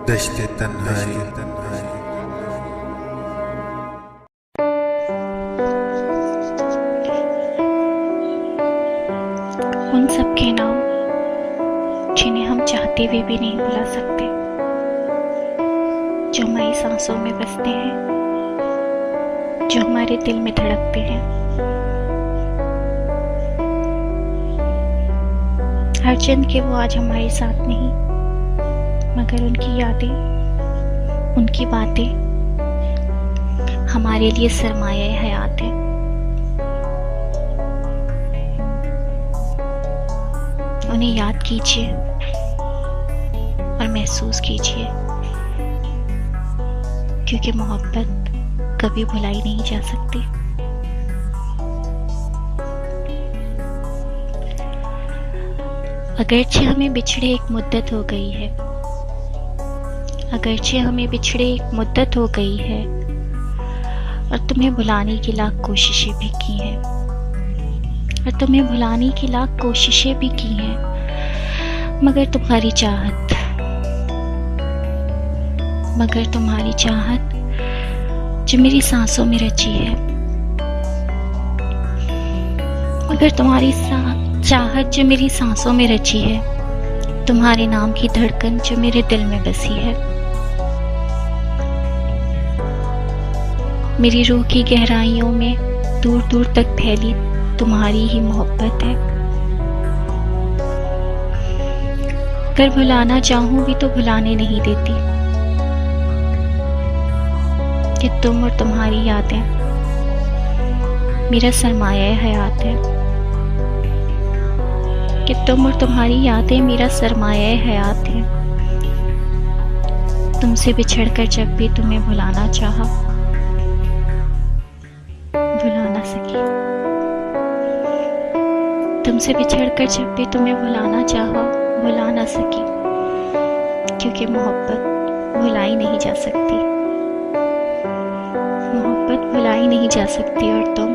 दश्ते तन्हाई। उन सब के नाम जिन्हें हम चाहते हुए भी नहीं भुला सकते, जो हमारी सांसों में बसते हैं, जो हमारे दिल में धड़कते हैं। हरचंद के वो आज हमारे साथ नहीं, मगर उनकी यादें, उनकी बातें हमारे लिए सरमाया हयात है। उन्हें याद कीजिए और महसूस कीजिए, क्योंकि मोहब्बत कभी भुलाई नहीं जा सकती। अगरचे हमें बिछड़े एक मुद्दत हो गई है, अगरचे हमें बिछड़े एक मुद्दत हो गई है, और तुम्हें भुलाने की लाख कोशिशें भी की हैं, और तुम्हें भुलाने की लाख कोशिशें भी की हैं, मगर तुम्हारी चाहत जो मेरी सांसों में रची है, मगर तुम्हारी चाहत जो मेरी सांसों में रची है, तुम्हारे नाम की धड़कन जो मेरे दिल में बसी है। मेरी रूह की गहराइयों में दूर दूर तक फैली तुम्हारी ही मोहब्बत है। अगर भुलाना चाहूं भी तो भुलाने नहीं देती, कि तुम और तुम्हारी यादें मेरा सरमाया हयात है, कि तुम और तुम्हारी यादें मेरा सरमाया हयात है। तुमसे बिछड़कर जब भी तुम्हें भुलाना चाहा, भुला ना सकी। तुमसे बिछड़कर जब भी तुम्हें भुलाना चाहा, भुला ना सकी, क्योंकि मोहब्बत भुलाई नहीं जा सकती, मोहब्बत भुलाई नहीं जा सकती, और तुम